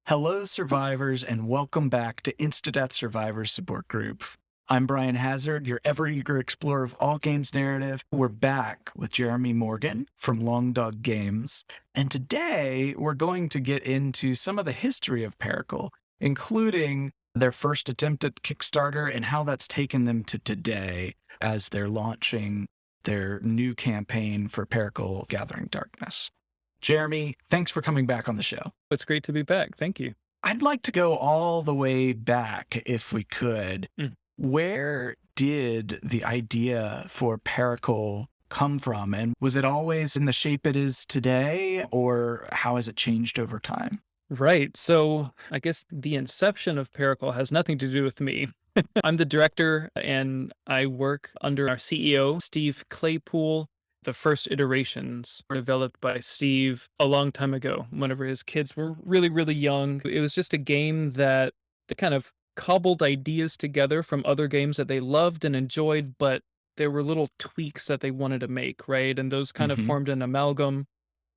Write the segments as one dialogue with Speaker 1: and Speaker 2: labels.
Speaker 1: Hello, survivors, and welcome back to Insta-Death Survivors Support Group. I'm Brian Hazard, your ever-eager explorer of all games narrative. We're back with Jeremy Morgan from Long Dog Games, and today we're going to get into some of the history of Pericle, including their first attempt at Kickstarter and how that's taken them to today as they're launching their new campaign for Pericle Gathering Darkness. Jeremy, thanks for coming back on the show.
Speaker 2: It's great to be back. Thank you.
Speaker 1: I'd like to go all the way back, if we could. Where did the idea for Pericle come from? And was it always in the shape it is today, or how has it changed over time?
Speaker 2: Right. So I guess the inception of Pericle has nothing to do with me. I'm the director and I work under our CEO, Steve Claypool. The first iterations were developed by Steve a long time ago, whenever his kids were really, really young. It was just a game that they kind of cobbled ideas together from other games that they loved and enjoyed, but there were little tweaks that they wanted to make, right? And those kind of formed an amalgam.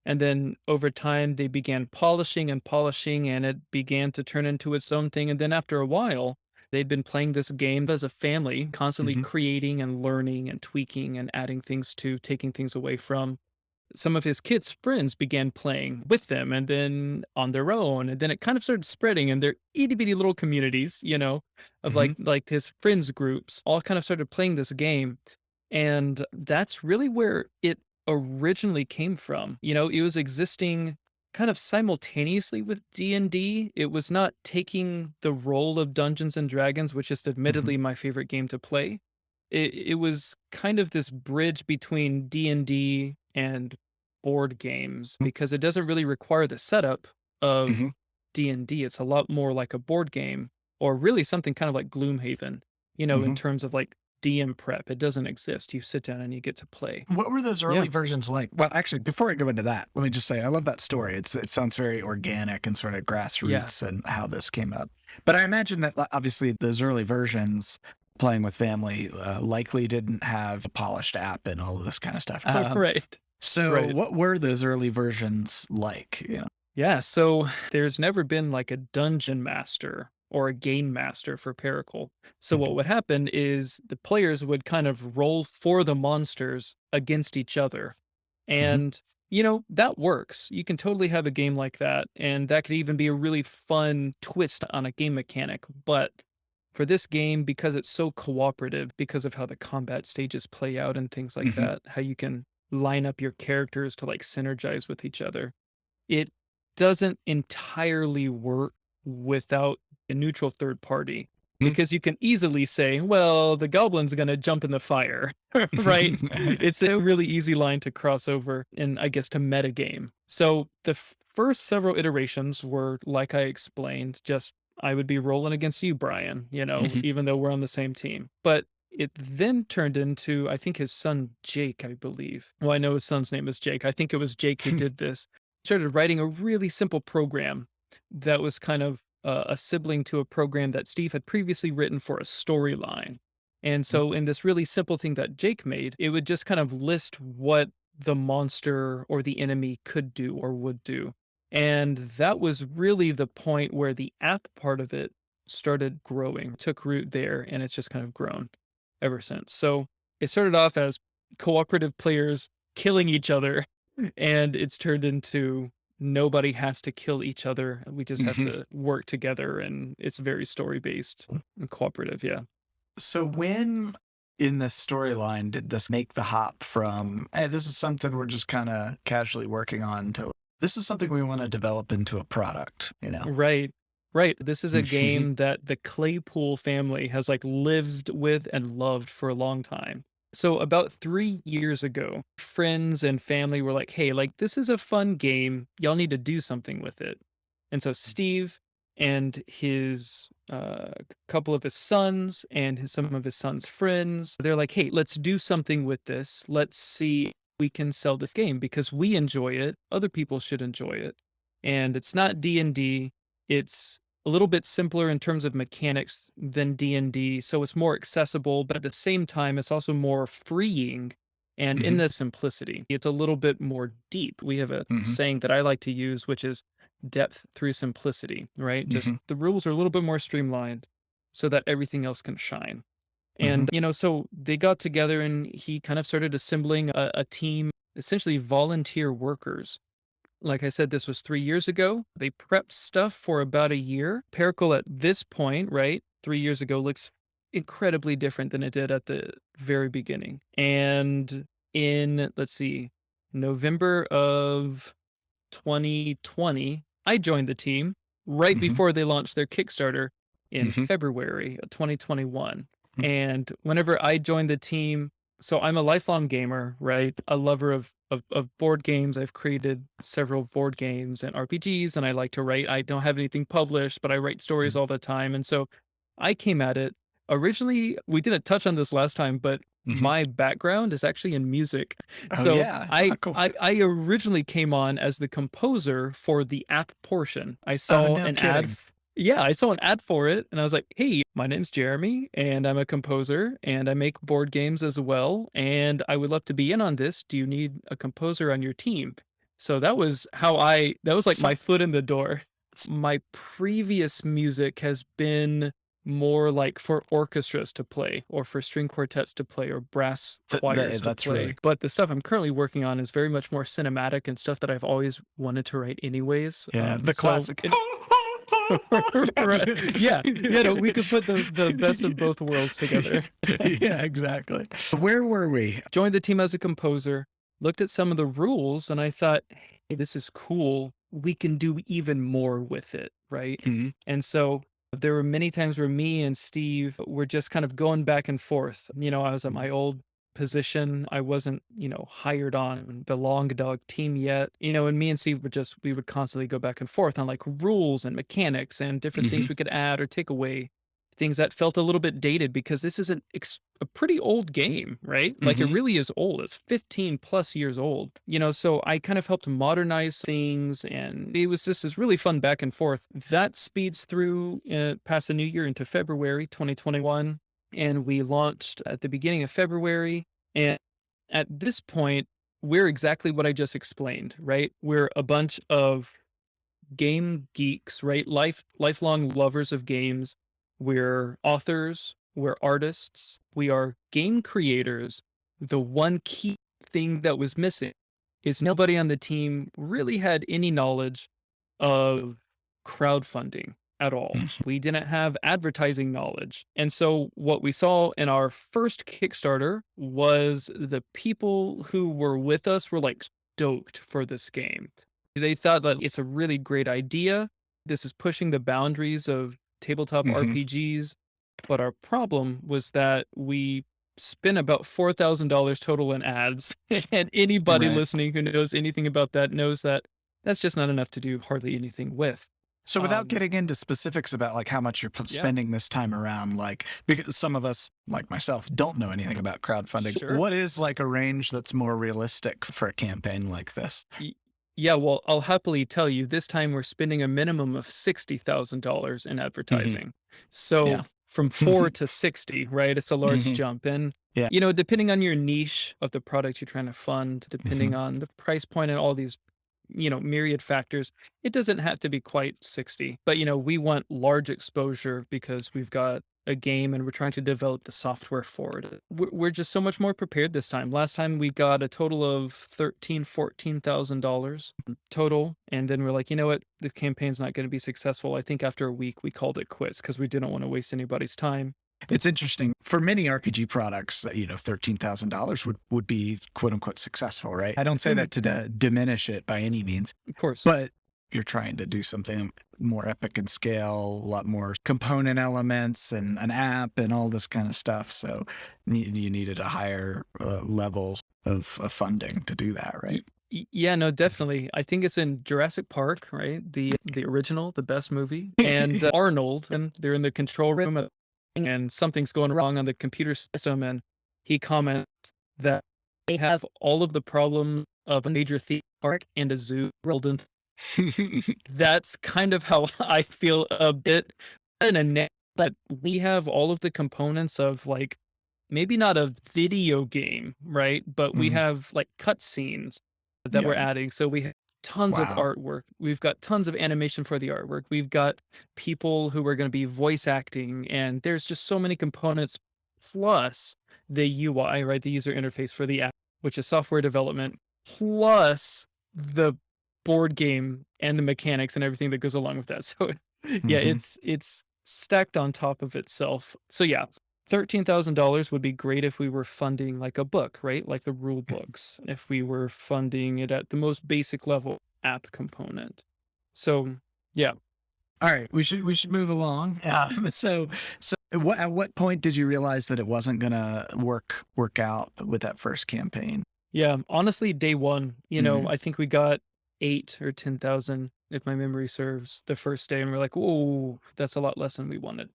Speaker 2: And then over time, they began polishing, and it began to turn into its own thing. And then after a while, they'd been playing this game as a family, constantly creating and learning and tweaking and adding things to, taking things away from. Some of his kids' friends began playing with them and then on their own. And then it kind of started spreading and their itty bitty little communities, of like his friends groups all kind of started playing this game. And that's really where it originally came from. It was existing kind of simultaneously with D&D. It was not taking the role of Dungeons and Dragons, which is admittedly my favorite game to play. It was kind of this bridge between D&D and board games because it doesn't really require the setup of D&D. It's a lot more like a board game or really something kind of like Gloomhaven, in terms of like DM prep. It doesn't exist. You sit down and you get to play.
Speaker 1: What were those early versions like? Well, actually, before I go into that, let me just say I love that story. It sounds very organic and sort of grassroots and how this came up. But I imagine that obviously those early versions playing with family likely didn't have a polished app and all of this kind of stuff.
Speaker 2: Right.
Speaker 1: So what were those early versions like?
Speaker 2: Yeah, so there's never been like a dungeon master or a game master for Pericle. So what would happen is the players would kind of roll for the monsters against each other. And, that works. You can totally have a game like that. And that could even be a really fun twist on a game mechanic. But for this game, because it's so cooperative, because of how the combat stages play out and things like that, how you can line up your characters to like synergize with each other, it doesn't entirely work without a neutral third party because you can easily say, well, the goblin's going to jump in the fire, right? It's a really easy line to cross over and I guess to metagame. So the first several iterations were, like I explained, just I would be rolling against you, Brian, even though we're on the same team. But it then turned into, I think his son, Jake, I believe. Well, I know his son's name is Jake. I think it was Jake who did this. Started writing a really simple program that was kind of a sibling to a program that Steve had previously written for a storyline. And so in this really simple thing that Jake made, it would just kind of list what the monster or the enemy could do or would do. And that was really the point where the app part of it started growing, took root there, and it's just kind of grown ever since. So it started off as cooperative players killing each other, and it's turned into nobody has to kill each other. We just have to work together, and it's very story-based and cooperative, yeah.
Speaker 1: So when in the storyline did this make the hop from, hey, this is something we're just kind of casually working on to this is something we want to develop into a product,
Speaker 2: Right. This is a game that the Claypool family has like lived with and loved for a long time. So about 3 years ago, friends and family were like, hey, like this is a fun game. Y'all need to do something with it. And so Steve and his couple of his sons and some of his sons' friends, they're like, hey, let's do something with this. Let's see if we can sell this game because we enjoy it. Other people should enjoy it. And it's not D&D. It's a little bit simpler in terms of mechanics than D&D, so it's more accessible, but at the same time, it's also more freeing. And in the simplicity, it's a little bit more deep. We have a saying that I like to use, which is depth through simplicity, right? Just
Speaker 1: Mhm.
Speaker 2: the rules are a little bit more streamlined so that everything else can shine.
Speaker 1: Mhm.
Speaker 2: And, so they got together and he kind of started assembling a team, essentially volunteer workers. Like I said, this was 3 years ago. They prepped stuff for about a year. Pericle at this point, right, 3 years ago, looks incredibly different than it did at the very beginning. And in, let's see, November of 2020, I joined the team right
Speaker 1: Mhm.
Speaker 2: before they launched their Kickstarter in
Speaker 1: Mhm.
Speaker 2: February of 2021.
Speaker 1: Mhm.
Speaker 2: And whenever I joined the team, so I'm a lifelong gamer, right? A lover of board games. I've created several board games and RPGs, and I like to write. I don't have anything published, but I write stories
Speaker 1: Mhm.
Speaker 2: all the time. And so I came at it. Originally, we didn't touch on this last time, but
Speaker 1: Mhm.
Speaker 2: my background is actually in music.
Speaker 1: Oh,
Speaker 2: So
Speaker 1: yeah.
Speaker 2: I
Speaker 1: Ah, cool.
Speaker 2: I I originally came on as the composer for the app portion. I
Speaker 1: Oh,
Speaker 2: saw
Speaker 1: no
Speaker 2: an ad
Speaker 1: kidding.
Speaker 2: yeah, I saw an ad for it and I was like, "Hey, my name's Jeremy and I'm a composer and I make board games as well and I would love to be in on this. Do you need a composer on your team?" So that was like
Speaker 1: So
Speaker 2: my foot in the door.
Speaker 1: s
Speaker 2: My previous music has been more like for orchestras to play or for string quartets to play or brass choirs to
Speaker 1: that's really
Speaker 2: play. But the stuff I'm currently working on is very much more cinematic and stuff that I've always wanted to write anyways.
Speaker 1: yeah, the
Speaker 2: So
Speaker 1: classic.
Speaker 2: it right. Yeah. Yeah, no, we could put the best of both worlds together.
Speaker 1: Yeah, exactly. Where were we?
Speaker 2: Joined the team as a composer, looked at some of the rules, and I thought, "Hey, this is cool. We can do even more with it," right?
Speaker 1: Mhm.
Speaker 2: And so there were many times where me and Steve were just kind of going back and forth. I was at
Speaker 1: Mhm.
Speaker 2: my old position. I wasn't, hired on the long dog team yet. And me and Steve we would constantly go back and forth on like rules and mechanics and different
Speaker 1: Mhm.
Speaker 2: things we could add or take away. Things that felt a little bit dated because this is a pretty old game, right? Like it
Speaker 1: Mhm.
Speaker 2: really is old. It's 15 plus years old. So I kind of helped modernize things and it was just this really fun back and forth. That speeds through past the new year into February 2021 and we launched at the beginning of February and at this point we're exactly what I just explained, right? We're a bunch of game geeks, right? Lifelong lovers of games. We're authors, we're artists, we are game creators. The one key thing that was missing is nobody on the team really had any knowledge of crowdfunding at all.
Speaker 1: Mhm.
Speaker 2: We didn't have advertising knowledge. And so what we saw in our first Kickstarter was the people who were with us were like stoked for this game. They thought that it's a really great idea. This is pushing the boundaries of tabletop
Speaker 1: Mhm.
Speaker 2: RPGs. But our problem was that we spent about $4,000 total in ads. And anybody
Speaker 1: Right.
Speaker 2: listening who knows anything about that knows that that's just not enough to do hardly anything with.
Speaker 1: So without
Speaker 2: Um,
Speaker 1: getting into specifics about like how much you're
Speaker 2: yeah,
Speaker 1: spending this time around, like because some of us, like myself, don't know anything about crowdfunding.
Speaker 2: sure.
Speaker 1: What is like a range that's more realistic for a campaign like this?
Speaker 2: Y- Yeah, well, I'll happily tell you this time we're spending a minimum of $60,000 in
Speaker 1: Mhm.
Speaker 2: advertising.
Speaker 1: Yeah.
Speaker 2: So from 4 to 60, right? It's a large
Speaker 1: Mhm.
Speaker 2: jump. And,
Speaker 1: Yeah.
Speaker 2: depending on your niche of the product you're trying to fund, depending
Speaker 1: Mhm.
Speaker 2: on the price point and all these, myriad factors, it doesn't have to be quite 60. But, we want large exposure because we've got a game and we're trying to develop the software for it. We're just so much more prepared this time. Last time we got a total of $14,000 total, and then we're like, you know what, the campaign's not going to be successful. I think after a week we called it quits because we didn't want to waste anybody's time.
Speaker 1: It's interesting for many RPG products. $13,000 would be quote unquote successful, right? I don't say
Speaker 2: Mhm.
Speaker 1: that to diminish it by any means,
Speaker 2: Of course.
Speaker 1: but you're trying to do something more epic in scale, a lot more component elements and an app and all this kind of stuff. So you needed a higher level of funding to do that, right?
Speaker 2: Yeah, no, definitely. I think it's in Jurassic Park, right? The original, the best movie, and Arnold, and they're in the control room, and something's going wrong on the computer system, and he comments that they have all of the problems of a major theme park and a zoo rolled into. That's kind of how I feel a bit in a net, but we have all of the components of like maybe not a video game, right? But we
Speaker 1: Mhm.
Speaker 2: have like cutscenes that we're
Speaker 1: Yeah.
Speaker 2: adding. So we tons of
Speaker 1: Wow.
Speaker 2: artwork. We've got tons of animation for the artwork. We've got people who are going to be voice acting, and there's just so many components. Plus the UI, right? The user interface for the app, which is software development, plus the board game and the mechanics and everything that goes along with that. So yeah,
Speaker 1: Hmm.
Speaker 2: it's stacked on top of itself. So yeah, $13,000 would be great if we were funding like a book, right? Like the rule books, if we were funding it at the most basic level app component. So, yeah.
Speaker 1: All right, we should move along. So at what point did you realize that it wasn't gonna work out with that first campaign?
Speaker 2: Yeah, honestly, day 1,
Speaker 1: Hmm.
Speaker 2: I think we got 8 or 10,000 if my memory serves the first day, and we're like, "Whoa, that's a lot less than we wanted."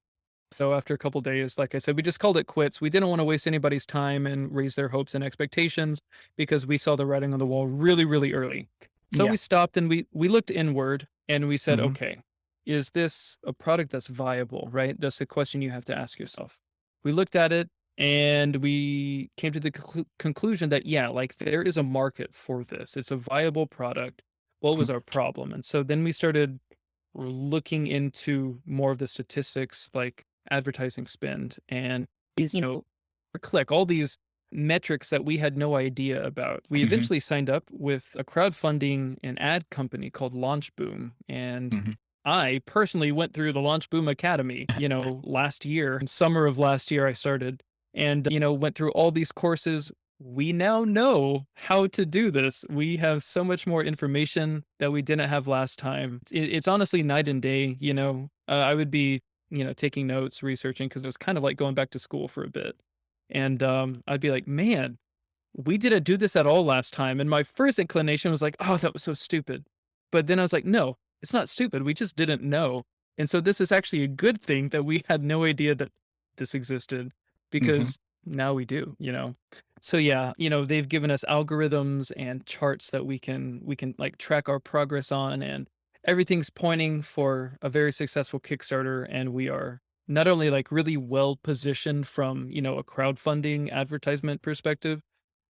Speaker 2: So after a couple days, like I said, we just called it quits. We didn't want to waste anybody's time and raise their hopes and expectations because we saw the writing on the wall really, really early. So
Speaker 1: Yeah.
Speaker 2: we stopped and we looked inward and we said,
Speaker 1: Hmm.
Speaker 2: okay, is this a product that's viable, right? That's the question you have to ask yourself. We looked at it and we came to the conclusion that, yeah, like there is a market for this. It's a viable product. What was our problem? And so then we started looking into more of the statistics like advertising spend and is per click, all these metrics that we had no idea about. We
Speaker 1: Hmm.
Speaker 2: eventually signed up with a crowdfunding and ad company called Launch Boom, and
Speaker 1: Hmm.
Speaker 2: I personally went through the Launch Boom Academy, last year. In summer of last year I started and went through all these courses. We now know how to do this. We have so much more information that we didn't have last time. It's honestly night and day. I would be, taking notes, researching because it was kind of like going back to school for a bit. And I'd be like, man, we didn't do this at all last time. And my first inclination was like, oh, that was so stupid. But then I was like, no, it's not stupid. We just didn't know. And so this is actually a good thing that we had no idea that this existed
Speaker 1: Hmm.
Speaker 2: because now we do. So yeah, they've given us algorithms and charts that we can like track our progress on, and everything's pointing for a very successful Kickstarter, and we are not only like really well positioned from, a crowdfunding advertisement perspective.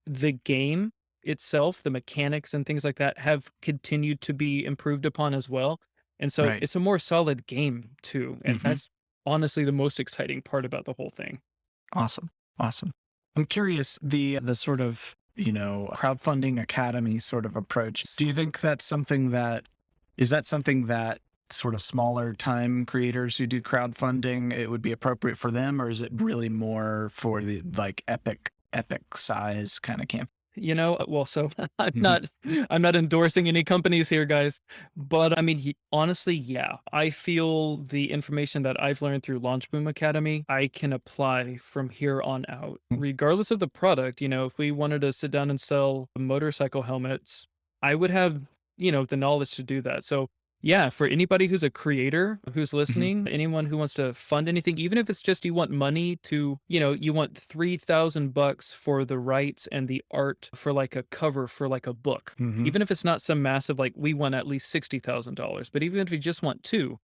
Speaker 2: The game itself, the mechanics and things like that have continued to be improved upon as well, and so
Speaker 1: Right.
Speaker 2: it's a more solid game too, and
Speaker 1: Hmm.
Speaker 2: that's honestly the most exciting part about the whole thing.
Speaker 1: Awesome. Awesome. I'm curious, the sort of, crowdfunding academy sort of approach. Do you think that's something that is that something that sort of smaller time creators who do crowdfunding, it would be appropriate for them, or is it really more for the like epic size kind of camp?
Speaker 2: Well, so I'm
Speaker 1: Hmm.
Speaker 2: not I'm not endorsing any companies here, guys, but I mean, honestly, yeah, I feel the information that I've learned through Launch Boom Academy, I can apply from here on out, regardless of the product. If we wanted to sit down and sell motorcycle helmets, I would have, the knowledge to do that. So yeah, for anybody who's a creator who's
Speaker 1: Hmm.
Speaker 2: listening, anyone who wants to fund anything, even if it's just you want money to, you want 3,000 bucks for the rights and the art for like a cover for like a book.
Speaker 1: Hmm.
Speaker 2: Even if it's not some massive, like we want at least $60,000, but even if you just want two,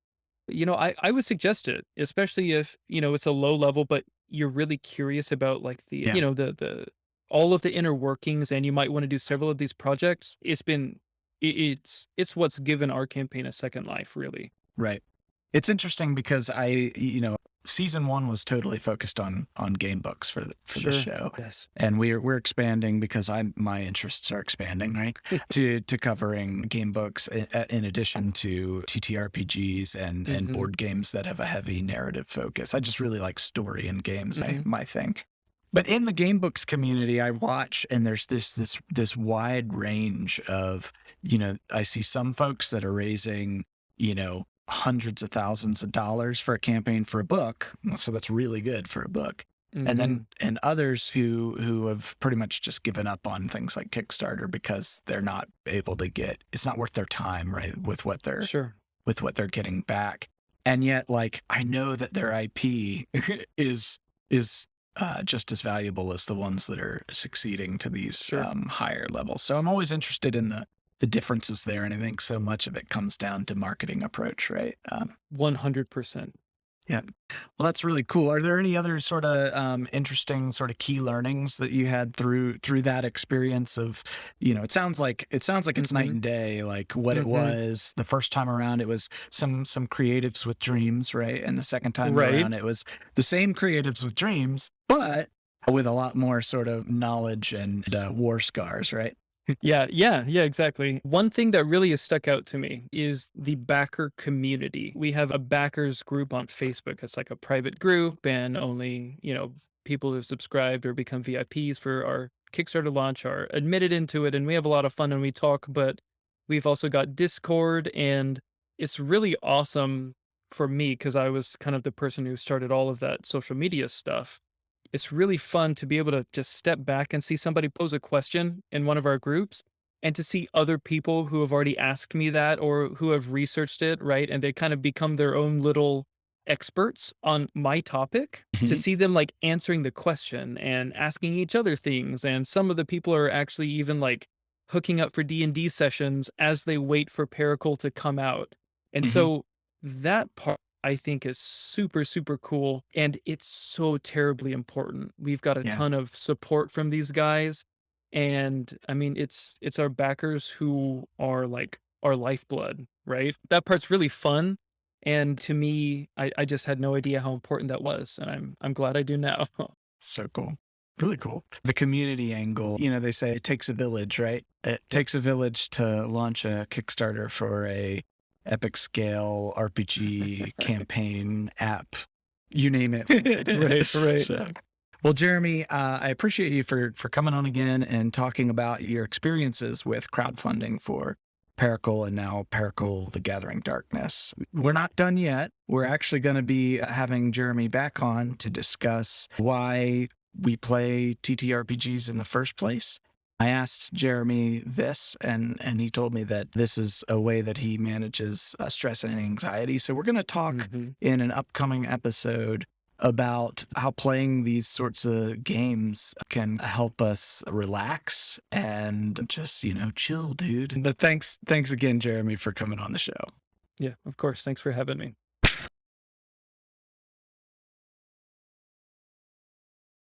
Speaker 2: I would suggest it, especially if, it's a low level, but you're really curious about like the,
Speaker 1: Yeah.
Speaker 2: all of the inner workings and you might want to do several of these projects. It's what's given our campaign a second life, really.
Speaker 1: Right. It's interesting because season one was totally focused on game books for the
Speaker 2: Sure.
Speaker 1: show,
Speaker 2: Yes.
Speaker 1: and we're expanding because my interests are expanding, right? To covering game books in addition to TTRPGs and
Speaker 2: Mhm.
Speaker 1: board games that have a heavy narrative focus. I just really like story in games.
Speaker 2: Mhm.
Speaker 1: My thing. But in the game books community, I watch and there's this wide range of, I see some folks that are raising, hundreds of thousands of dollars for a campaign for a book. So that's really good for a book. And then
Speaker 2: Mhm.
Speaker 1: and others who have pretty much just given up on things like Kickstarter because they're not able to get it's not worth their time, right,
Speaker 2: Sure.
Speaker 1: with what they're getting back. And yet, like, I know that their IP is just as valuable as the ones that are succeeding to these
Speaker 2: Sure.
Speaker 1: higher levels. So I'm always interested in the differences there, and I think so much of it comes down to marketing approach, right?
Speaker 2: 100%.
Speaker 1: Yeah. Well, that's really cool. Are there any other sort of interesting sort of key learnings that you had through that experience of, it sounds like it's night
Speaker 2: Mhm.
Speaker 1: and day. Like what it
Speaker 2: Mhm.
Speaker 1: was the first time around, it was some creatives with dreams, right? And the second time
Speaker 2: Right.
Speaker 1: around, it was the same creatives with dreams, but with a lot more sort of knowledge and war scars, right?
Speaker 2: Yeah, exactly. One thing that really has stuck out to me is the backer community. We have a backers group on Facebook. It's like a private group, and only, people who've subscribed or become VIPs for our Kickstarter launch are admitted into it. And we have a lot of fun and we talk, but we've also got Discord, and it's really awesome for me because I was kind of the person who started all of that social media stuff. It's really fun to be able to just step back and see somebody pose a question in one of our groups and to see other people who have already asked me that or who have researched it, right? And they kind of become their own little experts on my topic, to
Speaker 1: Mhm.
Speaker 2: see them like answering the question and asking each other things. And some of the people are actually even like hooking up for D&D sessions as they wait for Pericle to come out. And
Speaker 1: Mhm.
Speaker 2: so that part I think is super, super cool, and it's so terribly important. We've got a
Speaker 1: Yeah.
Speaker 2: ton of support from these guys, and I mean, it's our backers who are like our lifeblood, right? That part's really fun, and to me, I just had no idea how important that was, and I'm glad I do now.
Speaker 1: So cool. Really cool. The community angle, they say it takes a village, right? It
Speaker 2: Yep.
Speaker 1: takes a village to launch a Kickstarter for a epic scale RPG campaign app. You name it.
Speaker 2: Right, right.
Speaker 1: So, well, Jeremy, I appreciate you for coming on again and talking about your experiences with crowdfunding for Pericle and now Pericle: The Gathering Darkness. We're not done yet. We're actually going to be having Jeremy back on to discuss why we play TTRPGs in the first place. I asked Jeremy this, and he told me that this is a way that he manages stress and anxiety. So we're going to talk
Speaker 2: Mhm.
Speaker 1: in an upcoming episode about how playing these sorts of games can help us relax and just, chill, dude. But thanks again, Jeremy, for coming on the show.
Speaker 2: Yeah, of course. Thanks for having me.